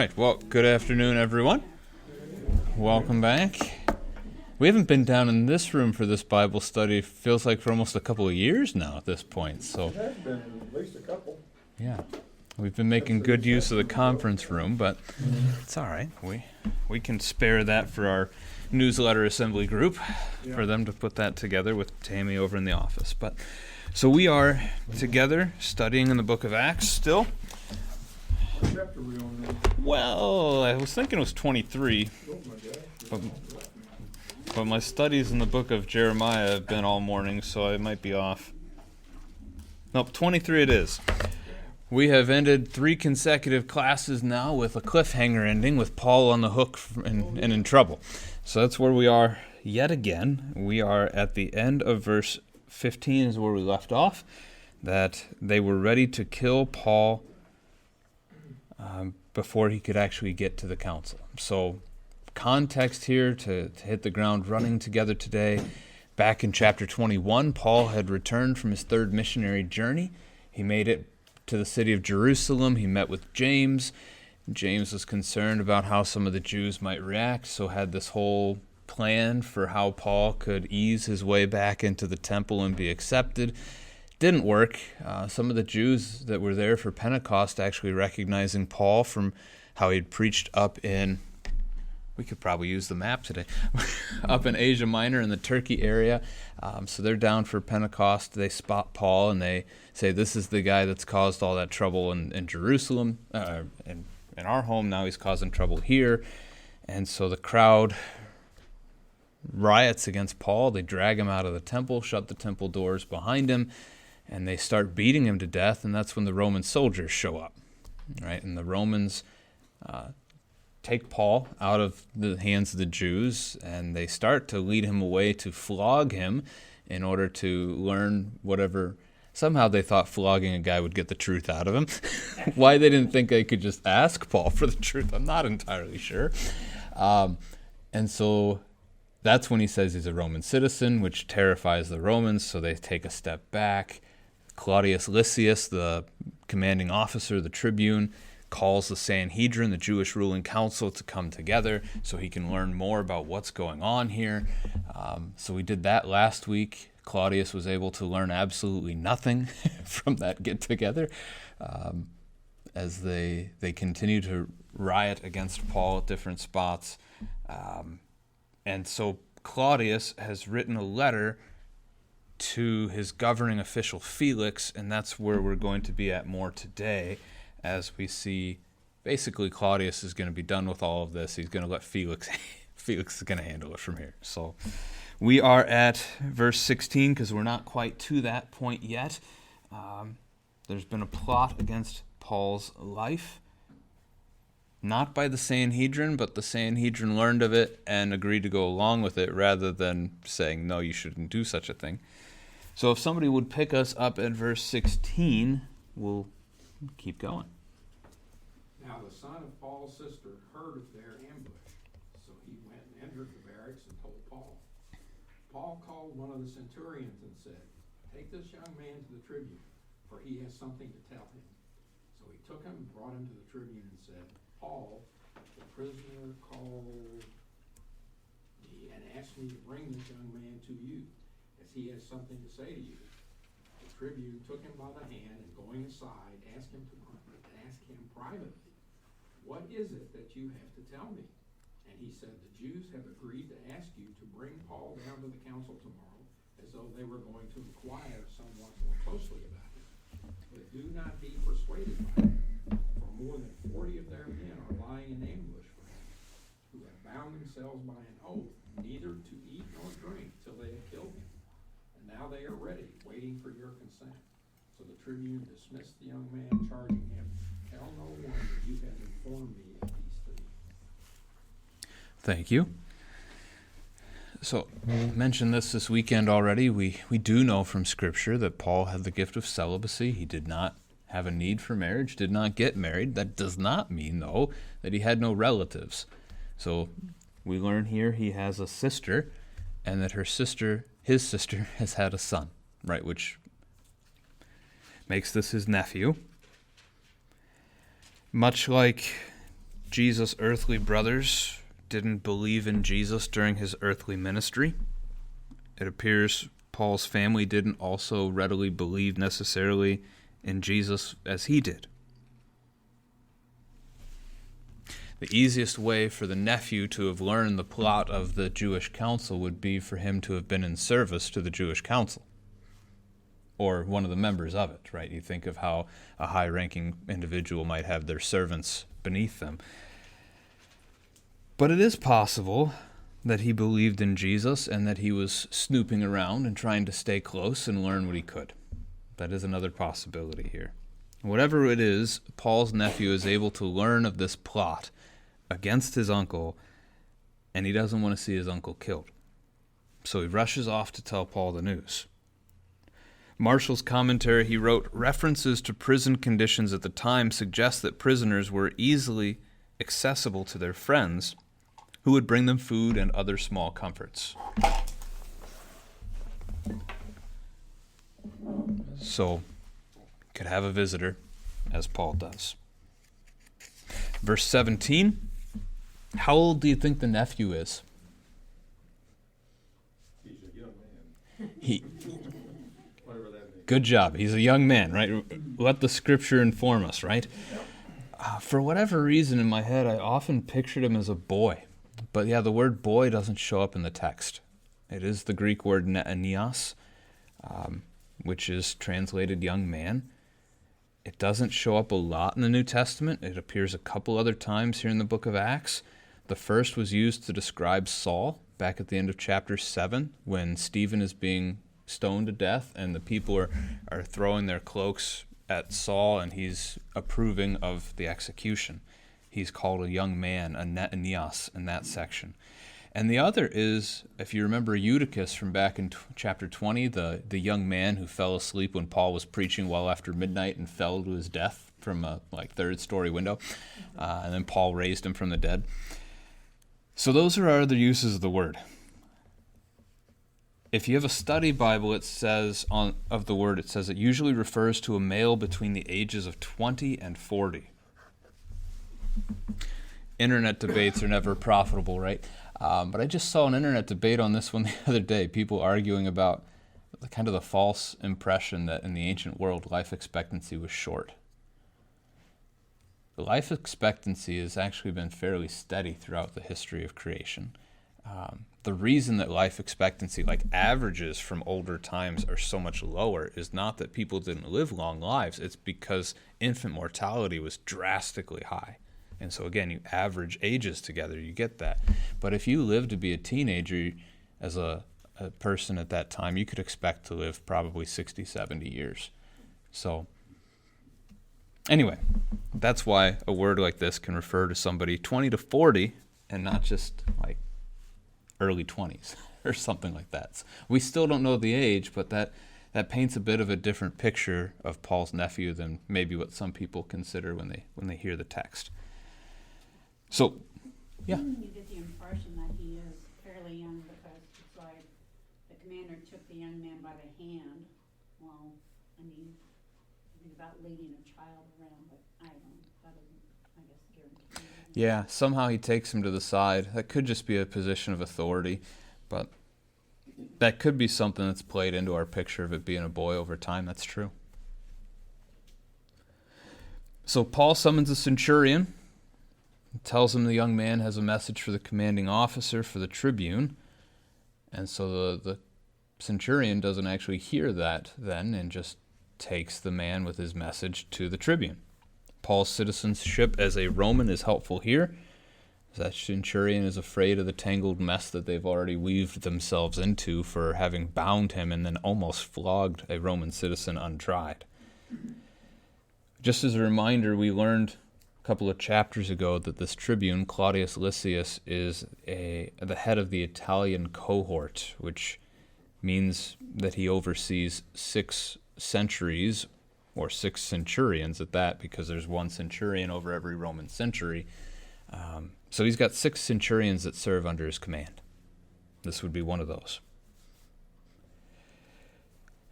right. Well, good afternoon, everyone. Welcome back. We haven't been down in this room for this Bible study, feels like for almost a couple of years now at this point. So It has been at least a couple. yeah, we've been making good use of the conference room, but it's all right. We can spare that for our newsletter assembly group, for them to put that together with Tammy over in the office. But so we are together studying in the book of Acts still. What chapter are we on now? Well, I was thinking it was 23, Oh my gosh. but my studies in the book of Jeremiah have been all morning, so I might be off. Nope, 23 it is. We have ended 3 consecutive classes now with a cliffhanger ending with Paul on the hook and in trouble. So that's where we are yet again. We are at the end of verse 15 is where we left off, that they were ready to kill Paul before he could actually get to the council. So context here to hit the ground running together today. Back in chapter 21, Paul had returned from his 3rd missionary journey. He made it to the city of Jerusalem. He met with James. James was concerned about how some of the Jews might react, so had this whole plan for how Paul could ease his way back into the temple and be accepted. Didn't work. Some of the Jews that were there for Pentecost actually recognizing Paul from how he'd preached up in, we could probably use the map today, up in Asia Minor in the Turkey area. So they're down for Pentecost. They spot Paul and they say, this is the guy that's caused all that trouble in Jerusalem, in our home. Now he's causing trouble here. And so the crowd riots against Paul. They drag him out of the temple, shut the temple doors behind him, and they start beating him to death, and that's when the Roman soldiers show up, right? And the Romans take Paul out of the hands of the Jews, and they start to lead him away to flog him in order to learn whatever. Somehow they thought flogging a guy would get the truth out of him. Why they didn't think they could just ask Paul for the truth, I'm not entirely sure. And so that's when he says he's a Roman citizen, which terrifies the Romans, so they take a step back. Claudius Lysias, the commanding officer, the tribune, calls the Sanhedrin, the Jewish ruling council, to come together so he can learn more about what's going on here. So we did that last week. Claudius was able to learn absolutely nothing from that get-together as they continue to riot against Paul at different spots. And so Claudius has written a letter to his governing official Felix, and that's where we're going to be at more today, as we see basically Claudius is going to be done with all of this. He's going to let Felix is going to handle it from here. So we are at verse 16 because we're not quite to that point yet. There's been a plot against Paul's life. Not by the Sanhedrin, but the Sanhedrin learned of it and agreed to go along with it rather than saying, no, you shouldn't do such a thing. So if somebody would pick us up at verse 16, we'll keep going. Now the son of Paul's sister heard of their ambush, so he went and entered the barracks and told Paul. Paul called one of the centurions and said, take this young man to the tribune, for he has something to tell him. So he took him and brought him to the tribune and said, Paul, the prisoner, called me and asked me to bring this young man to you, as he has something to say to you. The tribune took him by the hand and going aside, asked him privately, what is it that you have to tell me? And he said, the Jews have agreed to ask you to bring Paul down to the council tomorrow, as though they were going to inquire somewhat more closely about him. But do not be persuaded by him, for more than 40 of their men are lying in ambush for him, who have bound themselves by an oath, neither to eat nor drink till they have killed him. And now they are ready, waiting for your consent. So the tribune dismissed the young man, charging him, tell no one that you have informed me of these things. Thank you. So, we mentioned this weekend already. We do know from Scripture that Paul had the gift of celibacy. He did not have a need for marriage, did not get married. That does not mean, though, that he had no relatives. So, we learn here he has a sister, and that his sister, has had a son, right, which makes this his nephew. Much like Jesus' earthly brothers didn't believe in Jesus during his earthly ministry. It appears Paul's family didn't also readily believe necessarily in Jesus as he did. The easiest way for the nephew to have learned the plot of the Jewish council would be for him to have been in service to the Jewish council, or one of the members of it, right? You think of how a high-ranking individual might have their servants beneath them. But it is possible that he believed in Jesus and that he was snooping around and trying to stay close and learn what he could. That is another possibility here. Whatever it is, Paul's nephew is able to learn of this plot against his uncle, and he doesn't want to see his uncle killed. So he rushes off to tell Paul the news. Marshall's commentary, he wrote, references to prison conditions at the time suggest that prisoners were easily accessible to their friends who would bring them food and other small comforts. So, could have a visitor, as Paul does. Verse 17, how old do you think the nephew is? He's a young man. He, Whatever that means. good job. He's a young man, right? Let the scripture inform us, right? For whatever reason in my head, I often pictured him as a boy. But yeah, the word boy doesn't show up in the text. It is the Greek word neanios, which is translated young man. It doesn't show up a lot in the New Testament. It appears a couple other times here in the book of Acts. The first was used to describe Saul back at the end of chapter 7 when Stephen is being stoned to death and the people are throwing their cloaks at Saul and he's approving of the execution. He's called a young man, a neanios, in that section. And the other is, if you remember Eutychus from back in chapter 20, the young man who fell asleep when Paul was preaching well after midnight and fell to his death from a third-story window. And then Paul raised him from the dead. So those are our other uses of the word. If you have a study Bible, it says of the word, it says it usually refers to a male between the ages of 20 and 40. Internet debates are never profitable, right? But I just saw an internet debate on this one the other day. People arguing about kind of the false impression that in the ancient world, life expectancy was short. The life expectancy has actually been fairly steady throughout the history of creation. The reason that life expectancy, like averages from older times, are so much lower is not that people didn't live long lives. It's because infant mortality was drastically high. And so again, you average ages together, you get that. But if you live to be a teenager as a person at that time, you could expect to live probably 60, 70 years. So anyway, that's why a word like this can refer to somebody 20 to 40 and not just like early 20s or something like that. So we still don't know the age, but that paints a bit of a different picture of Paul's nephew than maybe what some people consider when they hear the text. So, yeah. You get the impression that he is fairly young because it's like the commander took the young man by the hand. Well, I mean, think about leading a child around, but I don't know. That doesn't, I guess, guarantee. Yeah, somehow he takes him to the side. That could just be a position of authority, but that could be something that's played into our picture of it being a boy over time. That's true. So Paul summons a centurion. Tells him the young man has a message for the commanding officer, for the tribune. And so the centurion doesn't actually hear that then and just takes the man with his message to the tribune. Paul's citizenship as a Roman is helpful here. That centurion is afraid of the tangled mess that they've already weaved themselves into for having bound him and then almost flogged a Roman citizen untried. Just as a reminder, we learned a couple of chapters ago that this tribune, Claudius Lysias, is the head of the Italian cohort, which means that he oversees 6 centuries, or 6 centurions at that, because there's 1 centurion over every Roman century. So he's got 6 centurions that serve under his command. This would be one of those.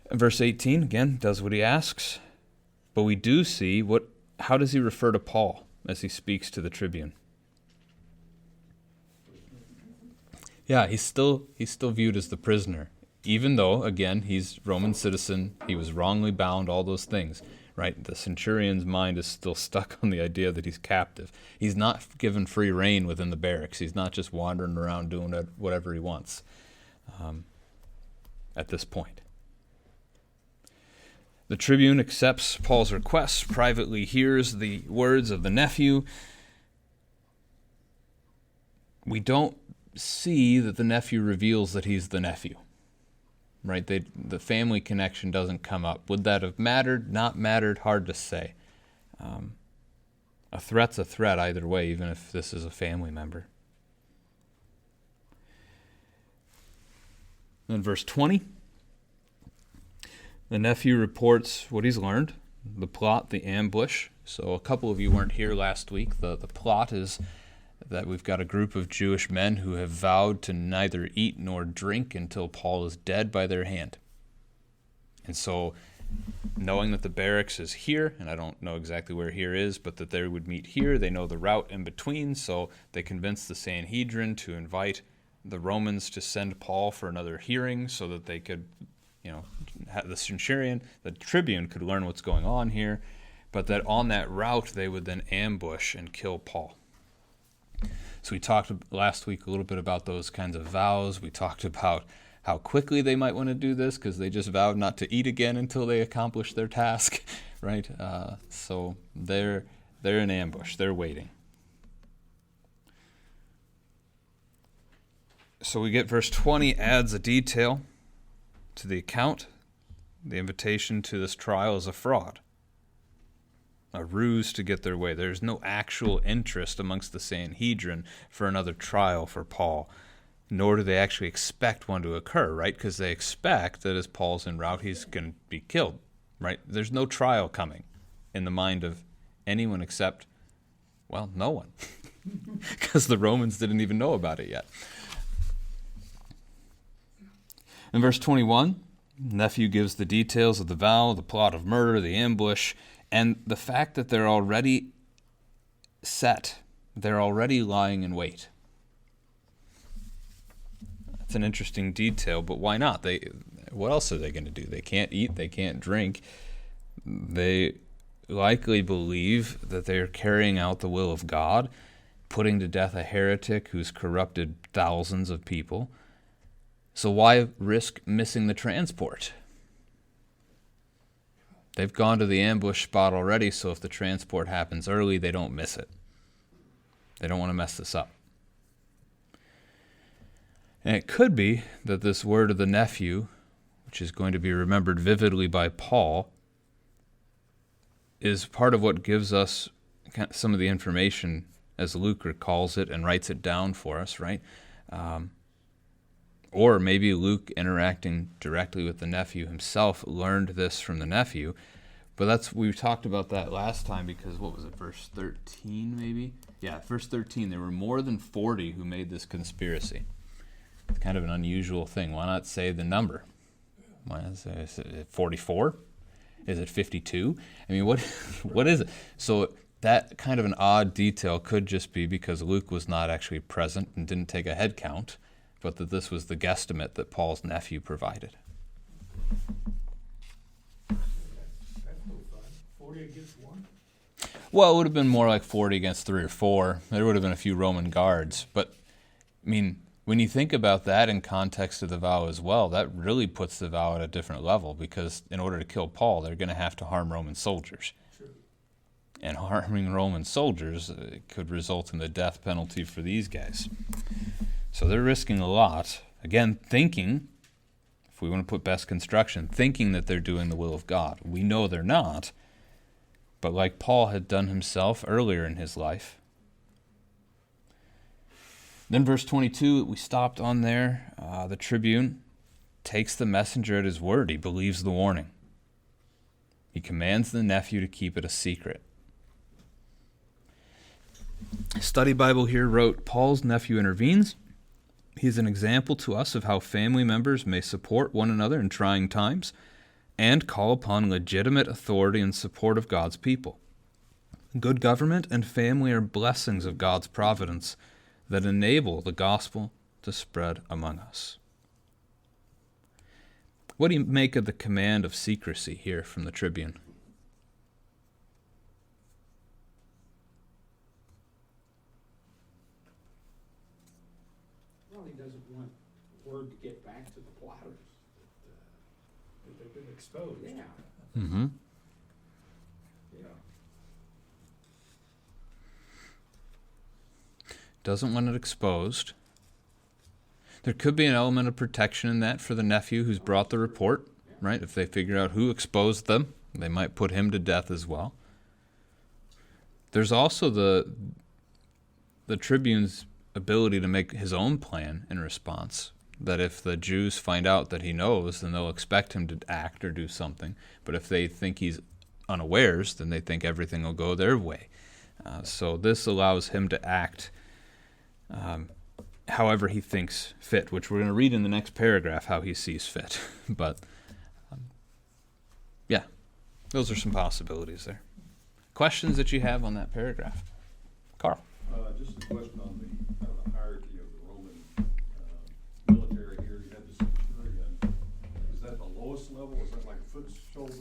Verse 18, again, does what he asks. But we do see how does he refer to Paul as he speaks to the tribune? Yeah, he's still viewed as the prisoner, even though, again, he's Roman citizen. He was wrongly bound. All those things, right? The centurion's mind is still stuck on the idea that he's captive. He's not given free rein within the barracks. He's not just wandering around doing whatever he wants. At this point, the tribune accepts Paul's request. Privately hears the words of the nephew. We don't see that the nephew reveals that he's the nephew, right? The family connection doesn't come up. Would that have mattered? Not mattered? Hard to say. A threat's a threat either way, even if this is a family member. Then verse 20, the nephew reports what he's learned, the plot, the ambush. So a couple of you weren't here last week. The plot is that we've got a group of Jewish men who have vowed to neither eat nor drink until Paul is dead by their hand. And so, knowing that the barracks is here, and I don't know exactly where here is, but that they would meet here, they know the route in between, so they convinced the Sanhedrin to invite the Romans to send Paul for another hearing so that they could, have the centurion, the tribune could learn what's going on here, but that on that route they would then ambush and kill Paul. So we talked last week a little bit about those kinds of vows. We talked about how quickly they might want to do this because they just vowed not to eat again until they accomplish their task, right? So they're in ambush. They're waiting. So we get verse 20 adds a detail to the account. The invitation to this trial is a fraud, a ruse to get their way. There's no actual interest amongst the Sanhedrin for another trial for Paul, nor do they actually expect one to occur, right? Because they expect that as Paul's en route, he's going to be killed, right? There's no trial coming in the mind of anyone except, well, no one, because the Romans didn't even know about it yet. In verse 21, nephew gives the details of the vow, the plot of murder, the ambush, and the fact that they're already set. They're already lying in wait. That's an interesting detail, but why not? What else are they going to do? They can't eat, they can't drink. They likely believe that they're carrying out the will of God, putting to death a heretic who's corrupted thousands of people. So why risk missing the transport? They've gone to the ambush spot already, so if the transport happens early, they don't miss it. They don't want to mess this up. And it could be that this word of the nephew, which is going to be remembered vividly by Paul, is part of what gives us some of the information, as Luke recalls it and writes it down for us, right? Or maybe Luke, interacting directly with the nephew himself, learned this from the nephew. But we talked about that last time because, what was it, verse 13 maybe? Yeah, verse 13, there were more than 40 who made this conspiracy. It's kind of an unusual thing. Why not say the number? Why not say, is it 44? Is it 52? I mean, what is it? So that kind of an odd detail could just be because Luke was not actually present and didn't take a head count, but that this was the guesstimate that Paul's nephew provided. That's no fun. 40 against 1? Well, it would have been more like 40 against 3 or 4. There would have been a few Roman guards. But, I mean, when you think about that in context of the vow as well, that really puts the vow at a different level because in order to kill Paul, they're going to have to harm Roman soldiers. True. And harming Roman soldiers could result in the death penalty for these guys. So they're risking a lot. Again, thinking, if we want to put best construction, thinking that they're doing the will of God. We know they're not. But like Paul had done himself earlier in his life. Then verse 22, we stopped on there. The tribune takes the messenger at his word. He believes the warning. He commands the nephew to keep it a secret. Study Bible here wrote, Paul's nephew intervenes. He's an example to us of how family members may support one another in trying times and call upon legitimate authority and support of God's people. Good government and family are blessings of God's providence that enable the gospel to spread among us. What do you make of the command of secrecy here from the tribune? Well, he doesn't want word to get back to the plotters. That they've been exposed. Yeah, Mm-hmm. yeah. Doesn't want it exposed. There could be an element of protection in that for the nephew who's brought the report, right? If they figure out who exposed them, they might put him to death as well. There's also the tribune's ability to make his own plan in response. That if the Jews find out that he knows, then they'll expect him to act or do something. But if they think he's unawares, then they think everything will go their way. So this allows him to act however he thinks fit, which we're going to read in the next paragraph how he sees fit. But yeah, those are some possibilities there. Questions that you have on that paragraph? Carl. Just a question on the kind of the hierarchy of the Roman military here. You had the centurion. Is that the lowest level? Is that like a foot soldier?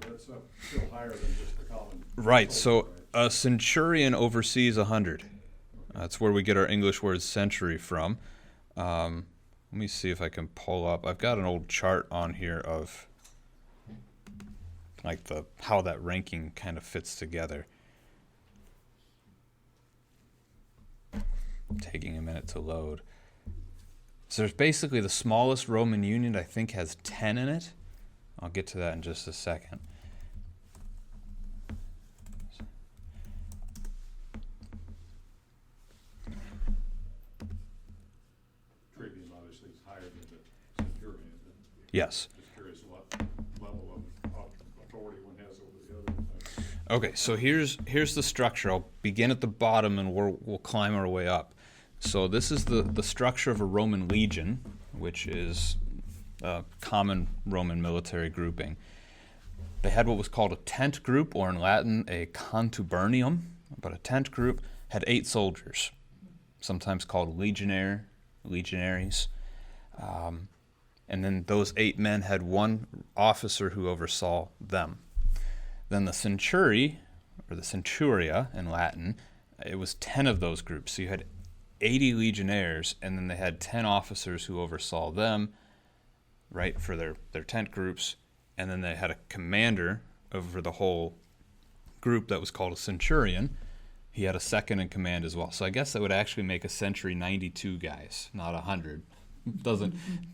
That's still higher than just the common. Right, soldier, so a centurion oversees 100. That's where we get our English word century from. Let me see if I can pull up. I've got an old chart on here of like how that ranking kind of fits together. Taking a minute to load. So there's basically the smallest Roman unit, I think, has 10 in it. I'll get to that in just a second. Tribune obviously is higher than the centurion. Yes. Just curious what level of authority one has over the other. Okay, so here's the structure. I'll begin at the bottom and we'll climb our way up. So this is the structure of a Roman legion, which is a common Roman military grouping. They had what was called a tent group, or in Latin, a contubernium. But a tent group had 8 soldiers, sometimes called legionaries. And then those 8 men had one officer who oversaw them. Then the centuri, or the centuria in Latin, it was 10 of those groups. So you had 80 legionnaires, and then they had 10 officers who oversaw them, right, for their tent groups. And then they had a commander over the whole group that was called a centurion. He had a second in command as well. So I guess that would actually make a century 92 guys, not 100.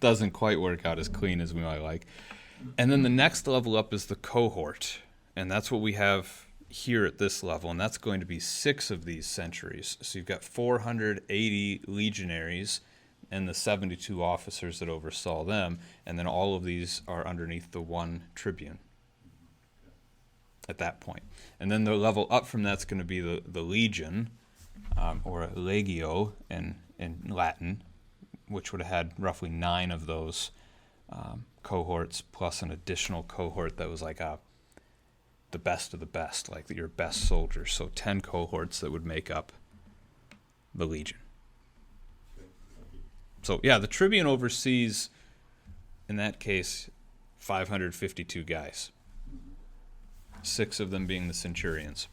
Doesn't quite work out as clean as we might like. And then the next level up is the cohort. And that's what we have here at this level. And that's going to be 6 of these centuries. So you've got 480 legionaries and the 72 officers that oversaw them. And then all of these are underneath the one tribune at that point. And then the level up from that's going to be the legion, or legio in Latin, which would have had roughly 9 of those cohorts, plus an additional cohort that was like the best of the best, like your best soldiers. So 10 cohorts that would make up the legion. So yeah, the tribune oversees, in that case, 552 guys. 6 of them being the centurions.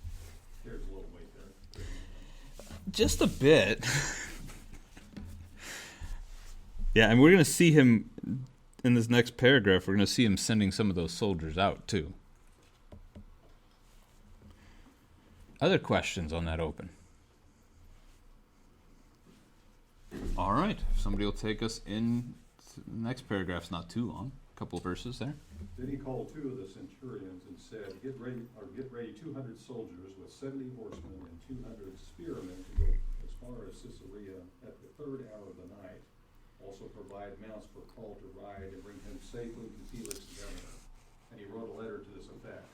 There's a little weight there. Just a bit. Yeah, and we're going to see him in this next paragraph. We're going to see him sending some of those soldiers out too. Other questions on that open? All right. If somebody will take us in. The next paragraph's not too long. A couple of verses there. Then he called 2 of the centurions and said, Get ready 200 soldiers with 70 horsemen and 200 spearmen to go as far as Caesarea at the 3rd hour of the night. Also provide mounts for Paul to ride and bring him safely to Felix the governor. And he wrote a letter to this effect.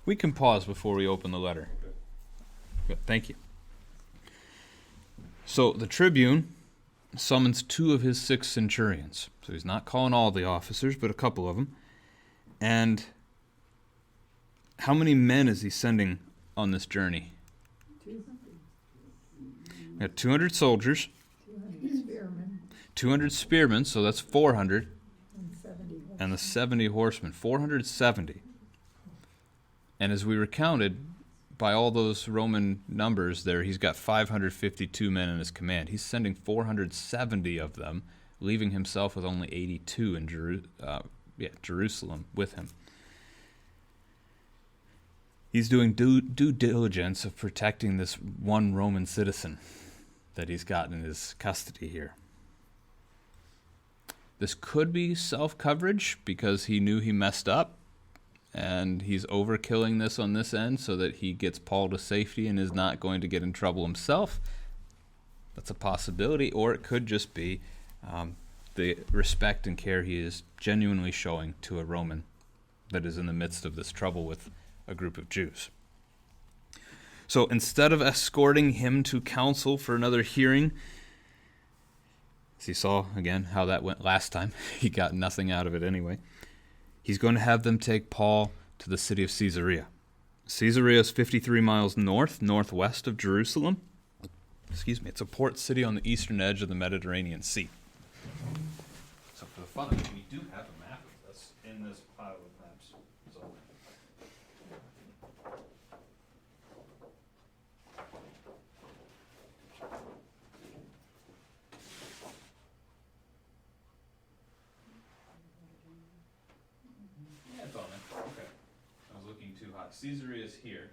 We can pause before we open the letter. Okay. Good, thank you. So the tribune summons 2 of his 6 centurions. So he's not calling all the officers, but a couple of them. And how many men is he sending on this journey? We got 200 soldiers. 200 spearmen, so that's 400, And 70. and the 70 horsemen, 470. And as we recounted, by all those Roman numbers there, he's got 552 men in his command. He's sending 470 of them, leaving himself with only 82 in Jerusalem with him. He's doing due diligence of protecting this one Roman citizen that he's got in his custody here. This could be self-coverage because he knew he messed up, and he's overkilling this on this end so that he gets Paul to safety and is not going to get in trouble himself. That's a possibility. Or it could just be the respect and care he is genuinely showing to a Roman that is in the midst of this trouble with a group of Jews. So instead of escorting him to council for another hearing, as you saw again how that went last time, he got nothing out of it anyway. He's going to have them take Paul to the city of Caesarea. Caesarea is 53 miles northwest of Jerusalem. It's a port city on the eastern edge of the Mediterranean Sea. So for the fun of it, we do have a map of this in this pile of maps. So. Yeah, it's on there. Okay. I was looking too high. Caesarea is here,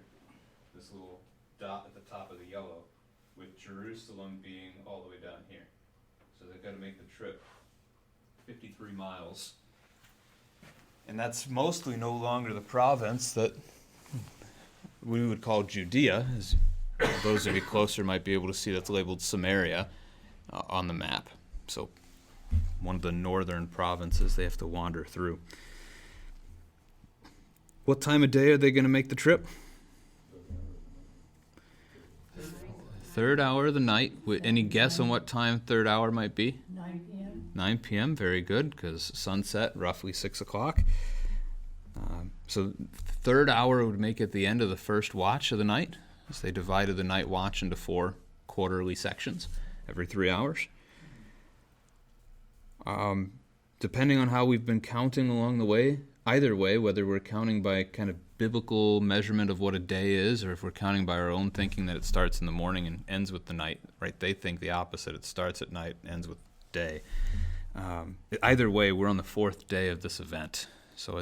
this little dot at the top of the yellow, with Jerusalem being all the way down here. So they've got to make the trip 53 miles. And that's mostly no longer the province that we would call Judea. As those of you closer might be able to see, that's labeled Samaria on the map. So one of the northern provinces they have to wander through. What time of day are they going to make the trip? Third hour of the night. Any guess on what time third hour might be? 9 p.m. 9 p.m., very good, because sunset, roughly 6 o'clock. So third hour would make it the end of the first watch of the night, as they divided the night watch into 4 quarterly sections every 3 hours. Depending on how we've been counting along the way, either way, whether we're counting by kind of biblical measurement of what a day is, or if we're counting by our own thinking that it starts in the morning and ends with the night, right? They think the opposite. It starts at night, ends with day. Either way, we're on the 4th day of this event. So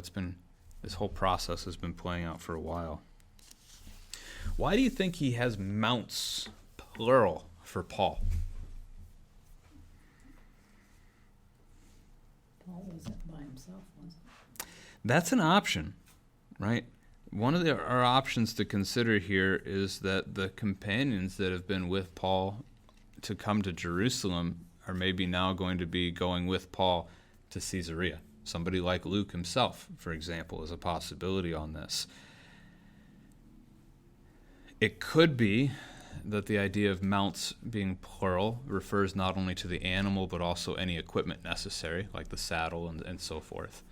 this whole process has been playing out for a while. Why do you think he has mounts, plural, for Paul? Paul wasn't by himself, was he? That's an option, right? One of our options to consider here is that the companions that have been with Paul to come to Jerusalem are maybe now going to be going with Paul to Caesarea. Somebody like Luke himself, for example, is a possibility on this. It could be that the idea of mounts being plural refers not only to the animal but also any equipment necessary, like the saddle and so forth.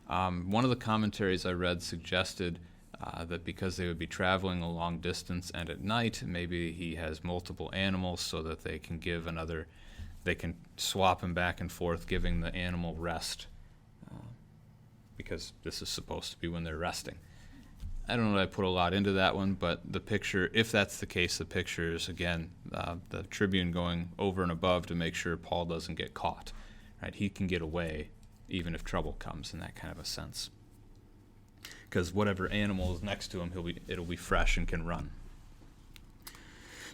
One of the commentaries I read suggested that because they would be traveling a long distance and at night, maybe he has multiple animals so that they can swap him back and forth, giving the animal rest, because this is supposed to be when they're resting. I don't know that I put a lot into that one, but the picture, if that's the case, the picture is, again, the tribune going over and above to make sure Paul doesn't get caught. Right? He can get away even if trouble comes, in that kind of a sense. Because whatever animal is next to him, it'll be fresh and can run.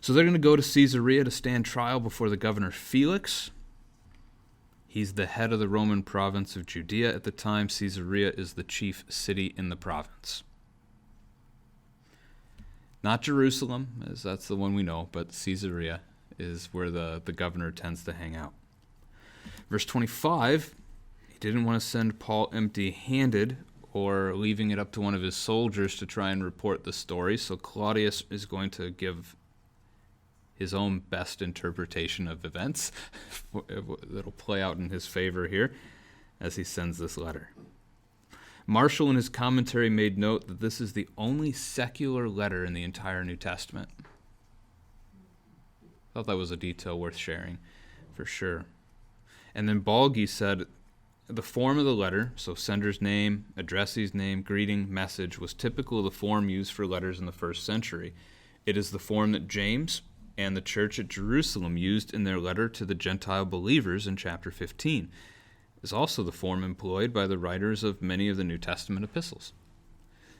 So they're going to go to Caesarea to stand trial before the governor Felix. He's the head of the Roman province of Judea at the time. Caesarea is the chief city in the province. Not Jerusalem, as that's the one we know, but Caesarea is where the governor tends to hang out. Verse 25, he didn't want to send Paul empty-handed or leaving it up to one of his soldiers to try and report the story, so Claudius is going to give his own best interpretation of events that'll play out in his favor here as he sends this letter. Marshall in his commentary made note that this is the only secular letter in the entire New Testament. Thought that was a detail worth sharing, for sure. And then Balgi said the form of the letter, so sender's name, addressee's name, greeting, message, was typical of the form used for letters in the first century. It is the form that James and the church at Jerusalem used in their letter to the Gentile believers in chapter 15. It's also the form employed by the writers of many of the New Testament epistles.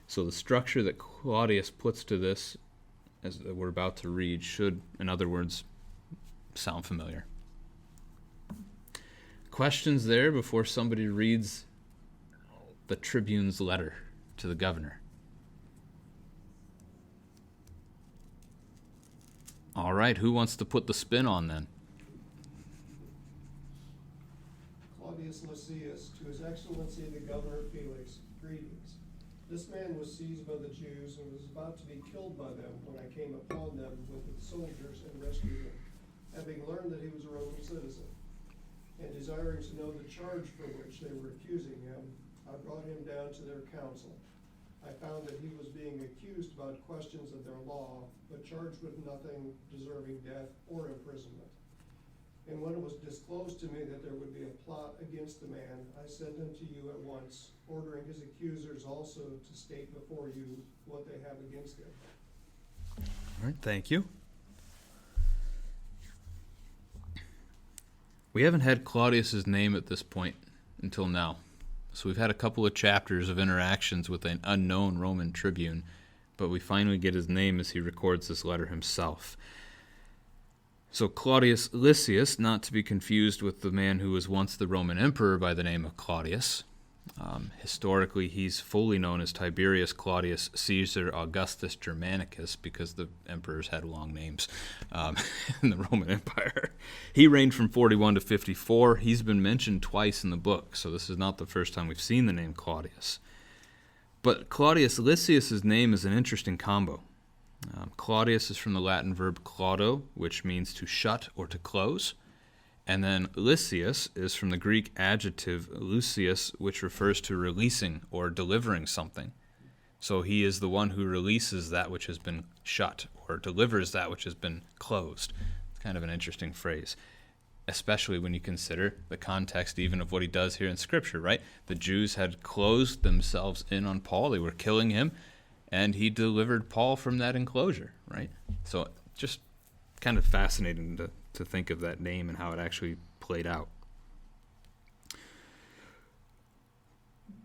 So the structure that Claudius puts to this, as we're about to read, should, in other words, sound familiar. Questions there before somebody reads the tribune's letter to the governor? All right, who wants to put the spin on then? Claudius Lysias, to His Excellency the Governor Felix, greetings. This man was seized by the Jews and was about to be killed by them when I came upon them with the soldiers and rescued him, having learned that he was a Roman citizen. And desiring to know the charge for which they were accusing him, I brought him down to their council. I found that he was being accused about questions of their law, but charged with nothing deserving death or imprisonment. And when it was disclosed to me that there would be a plot against the man, I sent him to you at once, ordering his accusers also to state before you what they have against him. All right, thank you. We haven't had Claudius's name at this point until now. So we've had a couple of chapters of interactions with an unknown Roman tribune, but we finally get his name as he records this letter himself. So Claudius Lysias, not to be confused with the man who was once the Roman emperor by the name of Claudius. Historically, he's fully known as Tiberius Claudius Caesar Augustus Germanicus because the emperors had long names in the Roman Empire. He reigned from 41 to 54. He's been mentioned twice in the book, so this is not the first time we've seen the name Claudius. But Claudius Lysias' name is an interesting combo. Claudius is from the Latin verb claudo, which means to shut or to close. And then Lysias is from the Greek adjective lucius, which refers to releasing or delivering something. So he is the one who releases that which has been shut or delivers that which has been closed. It's kind of an interesting phrase, especially when you consider the context even of what he does here in Scripture, right? The Jews had closed themselves in on Paul. They were killing him, and he delivered Paul from that enclosure, right? So just kind of fascinating to think of that name and how it actually played out.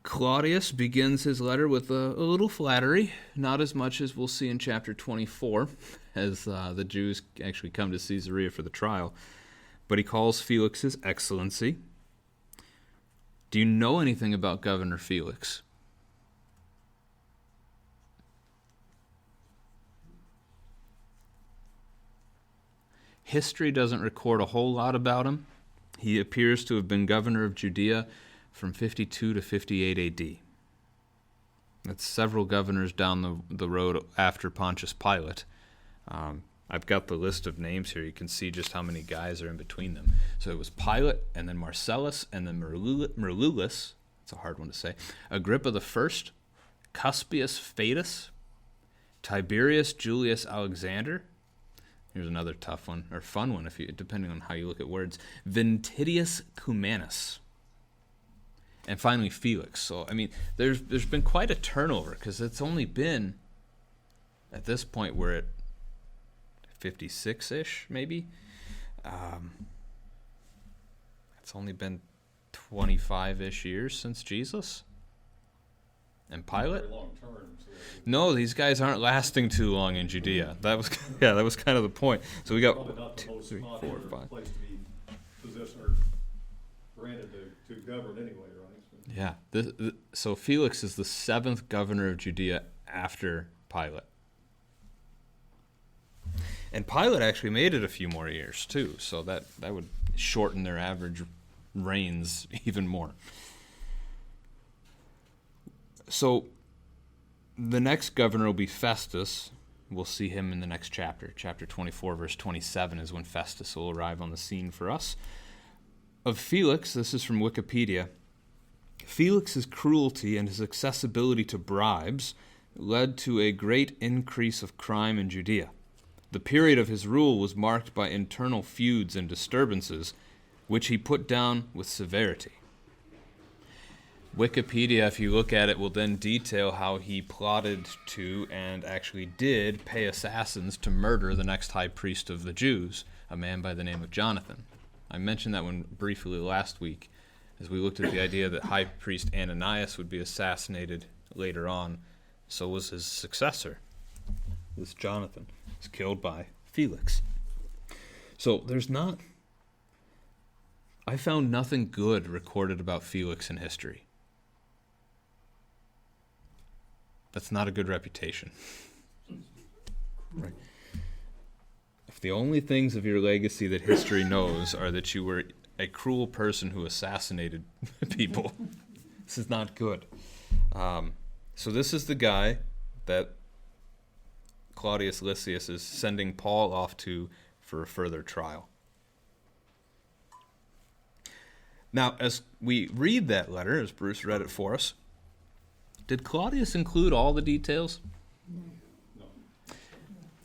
Claudius begins his letter with a little flattery, not as much as we'll see in chapter 24, as the Jews actually come to Caesarea for the trial. But he calls Felix his excellency. Do you know anything about Governor Felix? History doesn't record a whole lot about him. He appears to have been governor of Judea from 52 to 58 AD. That's several governors down the road after Pontius Pilate. I've got the list of names here. You can see just how many guys are in between them. So it was Pilate, and then Marcellus, and then Merlullus. It's a hard one to say. Agrippa the First, Cuspius Fadus, Tiberius Julius Alexander. Here's another tough one, or fun one, depending on how you look at words. Ventidius Cumanus. And finally, Felix. So, I mean, there's been quite a turnover, because it's only been, at this point, we're at 56-ish, maybe. It's only been 25-ish years since Jesus. And Pilate? Very long term, so No, these guys aren't lasting too long in Judea. That was kind of the point. So we got probably not the 2, most 3, 4, popular 5. place to be positioned or granted to govern anyway, right? So- Yeah. So Felix is the 7th governor of Judea after Pilate. And Pilate actually made it a few more years too, so that would shorten their average reigns even more. So the next governor will be Festus. We'll see him in the next chapter. Chapter 24, verse 27 is when Festus will arrive on the scene for us. Of Felix, this is from Wikipedia. Felix's cruelty and his accessibility to bribes led to a great increase of crime in Judea. The period of his rule was marked by internal feuds and disturbances, which he put down with severity. Wikipedia, if you look at it, will then detail how he plotted to and actually did pay assassins to murder the next high priest of the Jews, a man by the name of Jonathan. I mentioned that one briefly last week as we looked at the idea that high priest Ananias would be assassinated later on. So was his successor, this Jonathan, was killed by Felix. So I found nothing good recorded about Felix in history. That's not a good reputation. Right. If the only things of your legacy that history knows are that you were a cruel person who assassinated people, this is not good. So this is the guy that Claudius Lysias is sending Paul off to for a further trial. Now, as we read that letter, as Bruce read it for us, did Claudius include all the details? No.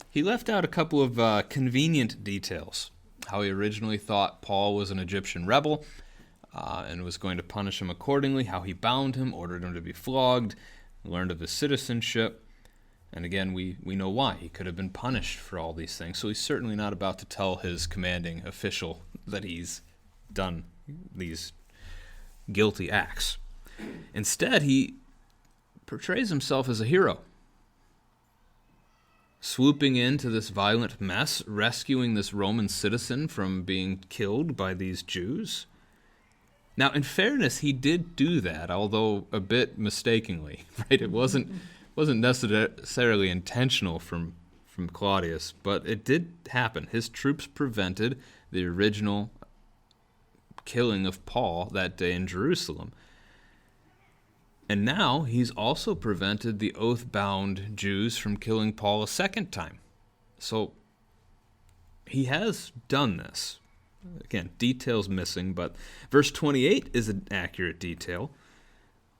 He left out a couple of convenient details. How he originally thought Paul was an Egyptian rebel and was going to punish him accordingly, how he bound him, ordered him to be flogged, learned of his citizenship. And again, we know why. He could have been punished for all these things. So he's certainly not about to tell his commanding official that he's done these guilty acts. Instead, he portrays himself as a hero, swooping into this violent mess, rescuing this Roman citizen from being killed by these Jews. Now, in fairness, he did do that, although a bit mistakenly, right? It wasn't necessarily intentional from Claudius, but it did happen. His troops prevented the original killing of Paul that day in Jerusalem. And now he's also prevented the oath-bound Jews from killing Paul a second time. So he has done this. Again, details missing, but verse 28 is an accurate detail.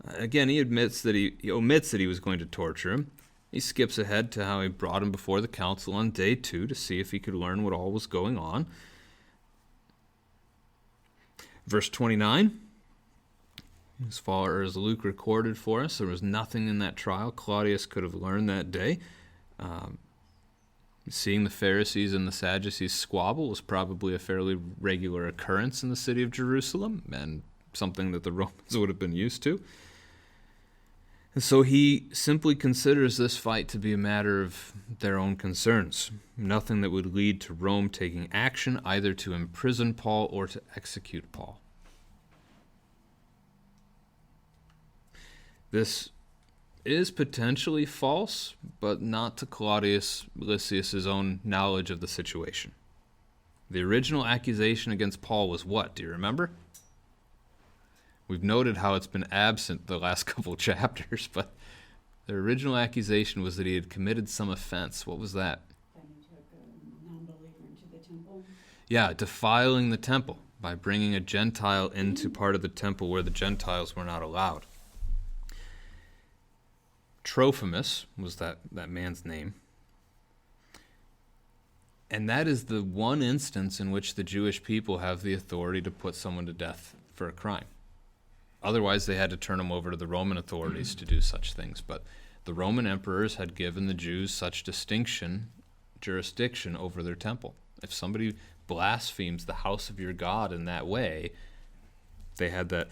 Again, he admits that he omits that he was going to torture him. He skips ahead to how he brought him before the council on day 2 to see if he could learn what all was going on. Verse 29, as far as Luke recorded for us, there was nothing in that trial Claudius could have learned that day. Seeing the Pharisees and the Sadducees squabble was probably a fairly regular occurrence in the city of Jerusalem, and something that the Romans would have been used to. And so he simply considers this fight to be a matter of their own concerns, nothing that would lead to Rome taking action either to imprison Paul or to execute Paul. This is potentially false, but not to Claudius Lysias' own knowledge of the situation. The original accusation against Paul was what? Do you remember? We've noted how it's been absent the last couple of chapters, but the original accusation was that he had committed some offense. What was that? Then he took a non-believer into the temple. Yeah, defiling the temple by bringing a Gentile into part of the temple where the Gentiles were not allowed. Trophimus was that man's name. And that is the one instance in which the Jewish people have the authority to put someone to death for a crime. Otherwise, they had to turn them over to the Roman authorities to do such things. But the Roman emperors had given the Jews such jurisdiction over their temple. If somebody blasphemes the house of your God in that way, they had that.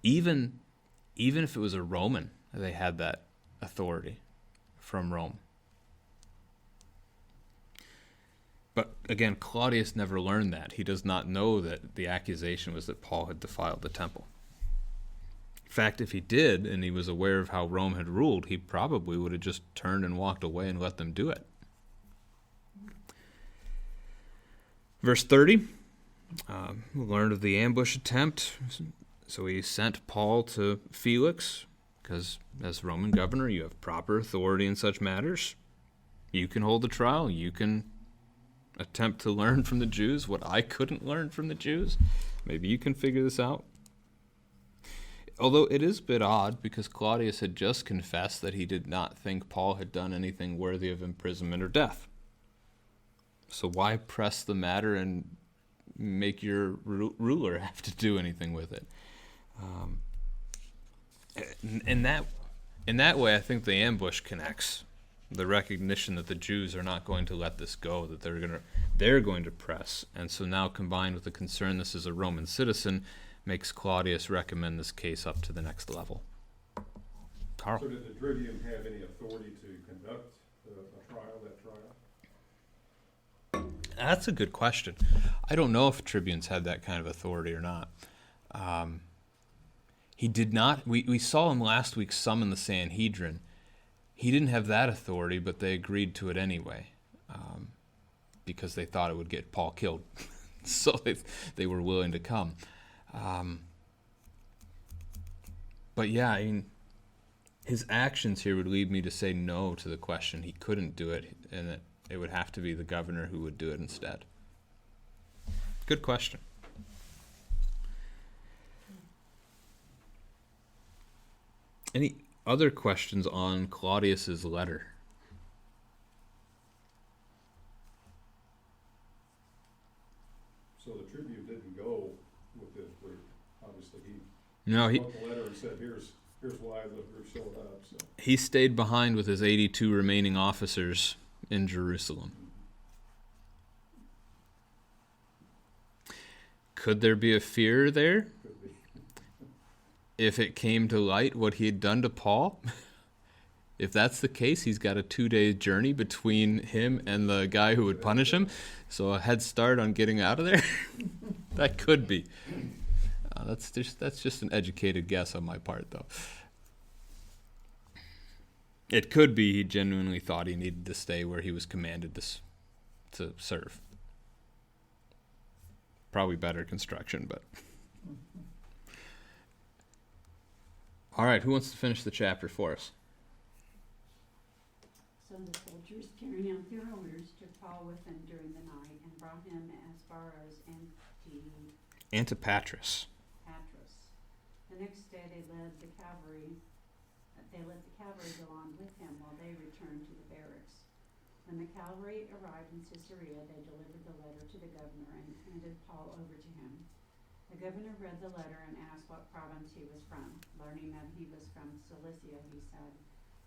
Even if it was a Roman, they had that authority from Rome. But again, Claudius never learned that. He does not know that the accusation was that Paul had defiled the temple. In fact, if he did, and he was aware of how Rome had ruled, he probably would have just turned and walked away and let them do it. Verse 30, we learned of the ambush attempt. So he sent Paul to Felix, because as Roman governor, you have proper authority in such matters. You can hold the trial. You can attempt to learn from the Jews what I couldn't learn from the Jews. Maybe you can figure this out. Although it is a bit odd, because Claudius had just confessed that he did not think Paul had done anything worthy of imprisonment or death. So why press the matter and make your ruler have to do anything with it. In that way, I think the ambush connects. The recognition that the Jews are not going to let this go, that they're going to press. And so now, combined with the concern this is a Roman citizen, makes Claudius recommend this case up to the next level. Carl. So did the tribune have any authority to conduct that trial? That's a good question. I don't know if tribunes had that kind of authority or not. He did not. We saw him last week summon the Sanhedrin. He didn't have that authority, but they agreed to it anyway, because they thought it would get Paul killed. So they were willing to come. But yeah, I mean, his actions here would lead me to say no to the question. He couldn't do it, and that it would have to be the governor who would do it instead. Good question. Any other questions on Claudius's letter? So the tribune didn't go with this group. Obviously, No, he wrote the letter and said, here's why the group showed up. So he stayed behind with his 82 remaining officers in Jerusalem. Could there be a fear there could be. if it came to light what he had done to Paul? If that's the case, he's got a 2-day journey between him and the guy who would punish him. So a head start on getting out of there? That could be. That's just an educated guess on my part, though. It could be he genuinely thought he needed to stay where he was commanded to serve. Probably better construction, but... All right, who wants to finish the chapter for us? So the soldiers, carrying out their orders, took Paul with them during the night and brought him as far as Antipatris. The next day they let the cavalry go on with him while they returned to the barracks. When the cavalry arrived in Caesarea, they delivered the letter to the governor and handed Paul over to him. The governor read the letter and asked what province he was from. Learning that he was from Cilicia, he said,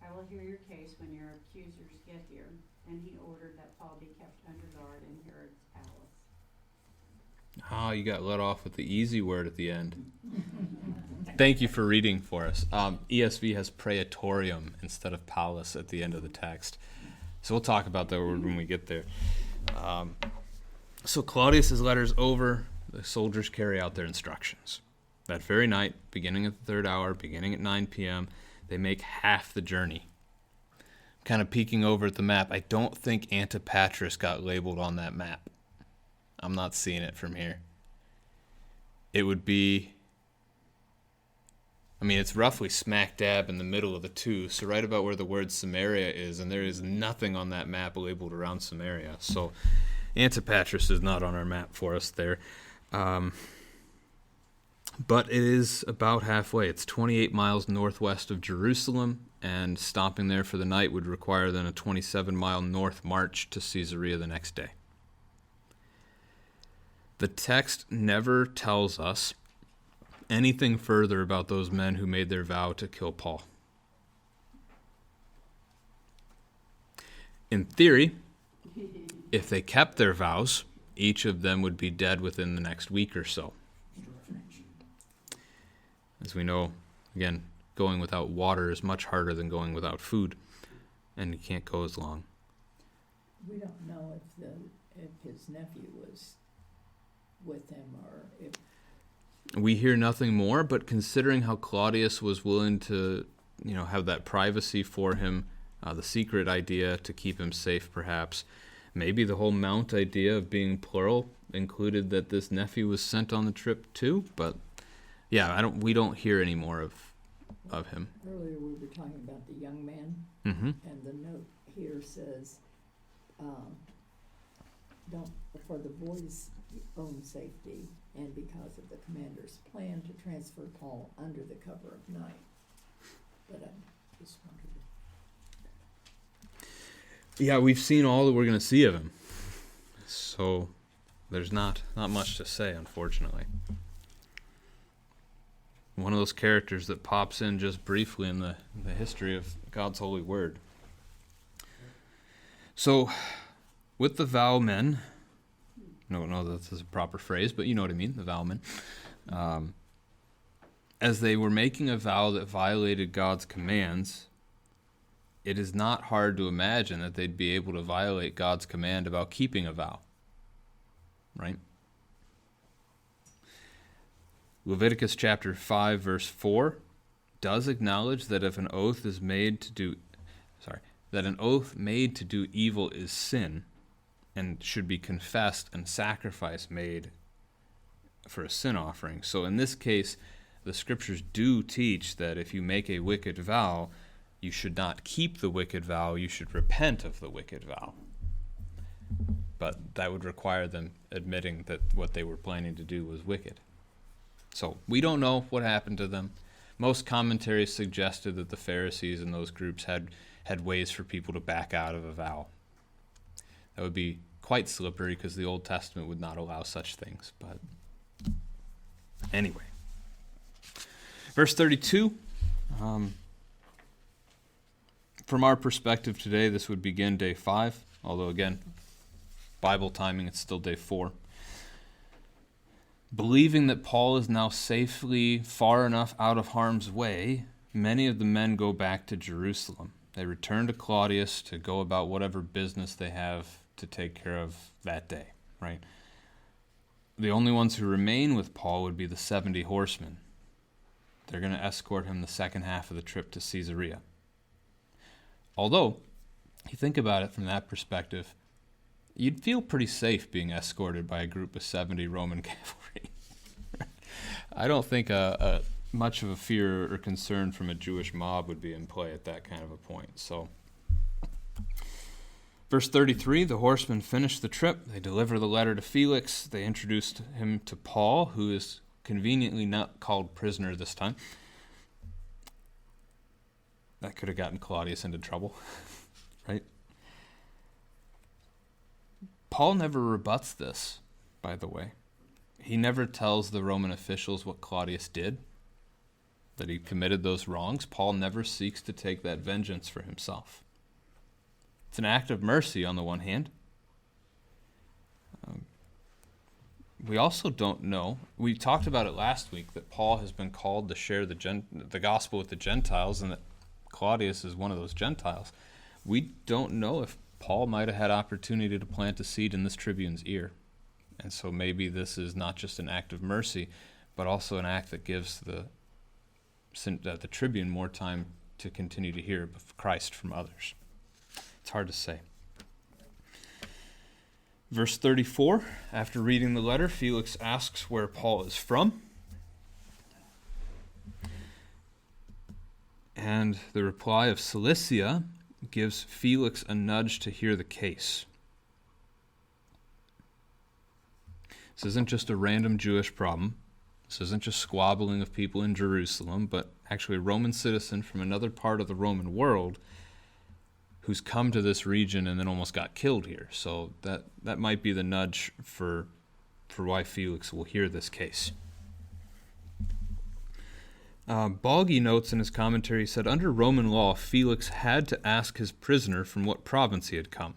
"I will hear your case when your accusers get here." Then he ordered that Paul be kept under guard in Herod's palace. Oh, you got let off with the easy word at the end. Thank you for reading for us. ESV has praetorium instead of palace at the end of the text. So we'll talk about that word when we get there. So Claudius's letter's over. The soldiers carry out their instructions. That very night, beginning at the 3rd hour, beginning at 9 p.m., they make half the journey. Kind of peeking over at the map, I don't think Antipatris got labeled on that map. I'm not seeing it from here. It would be... it's roughly smack dab in the middle of the two, so right about where the word Samaria is, and there is nothing on that map labeled around Samaria. So Antipatris is not on our map for us there. But it is about halfway. It's 28 miles northwest of Jerusalem, and stopping there for the night would require then a 27-mile north march to Caesarea the next day. The text never tells us anything further about those men who made their vow to kill Paul. In theory, if they kept their vows, each of them would be dead within the next week or so. As we know, again, going without water is much harder than going without food, and you can't go as long. We don't know if his nephew was with him or if... We hear nothing more, but considering how Claudius was willing to, have that privacy for him, the secret idea to keep him safe perhaps, maybe the whole mount idea of being plural included that this nephew was sent on the trip too, but yeah, we don't hear any more of him. Earlier we were talking about the young man, Mm-hmm. and the note here says, for the boy's own safety and because of the commander's plan to transfer Paul under the cover of night. But I just wondered. Yeah, we've seen all that we're going to see of him. So There's not much to say, unfortunately. One of those characters that pops in just briefly in the history of God's holy word. So, with the vow men, I don't know that this is a proper phrase, but you know what I mean, the vow men, as they were making a vow that violated God's commands, it is not hard to imagine that they'd be able to violate God's command about keeping a vow. Right? Leviticus chapter 5 verse 4 does acknowledge that if an oath is made to do that an oath made to do evil is sin and should be confessed and sacrifice made for a sin offering. So in this case, the scriptures do teach that if you make a wicked vow, you should not keep the wicked vow, you should repent of the wicked vow. But that would require them admitting that what they were planning to do was wicked. So we don't know what happened to them. Most commentaries suggested that the Pharisees and those groups had ways for people to back out of a vow. That would be quite slippery because the Old Testament would not allow such things. But anyway. Verse 32. From our perspective today, this would begin day 5. Although again, Bible timing, it's still day 4. Believing that Paul is now safely far enough out of harm's way, many of the men go back to Jerusalem. They return to Claudius to go about whatever business they have to take care of that day, right? The only ones who remain with Paul would be the 70 horsemen. They're going to escort him the second half of the trip to Caesarea. Although, you think about it from that perspective, you'd feel pretty safe being escorted by a group of 70 Roman cavalry. I don't think much of a fear or concern from a Jewish mob would be in play at that kind of a point. So, verse 33, the horsemen finish the trip. They deliver the letter to Felix. They introduced him to Paul, who is conveniently not called prisoner this time. That could have gotten Claudius into trouble, right? Paul never rebuts this, by the way. He never tells the Roman officials what Claudius did, that he committed those wrongs. Paul never seeks to take that vengeance for himself. It's an act of mercy on the one hand. We also don't know, we talked about it last week, that Paul has been called to share the gospel with the Gentiles, and that Claudius is one of those Gentiles. We don't know if Paul might have had opportunity to plant a seed in this tribune's ear. And so maybe this is not just an act of mercy, but also an act that gives the tribune more time to continue to hear of Christ from others. It's hard to say. Verse 34, after reading the letter, Felix asks where Paul is from. And the reply of Cilicia gives Felix a nudge to hear the case. This isn't just a random Jewish problem. This isn't just squabbling of people in Jerusalem, but actually a Roman citizen from another part of the Roman world who's come to this region and then almost got killed here. So that might be the nudge for why Felix will hear this case. Balgi notes in his commentary, he said, under Roman law, Felix had to ask his prisoner from what province he had come.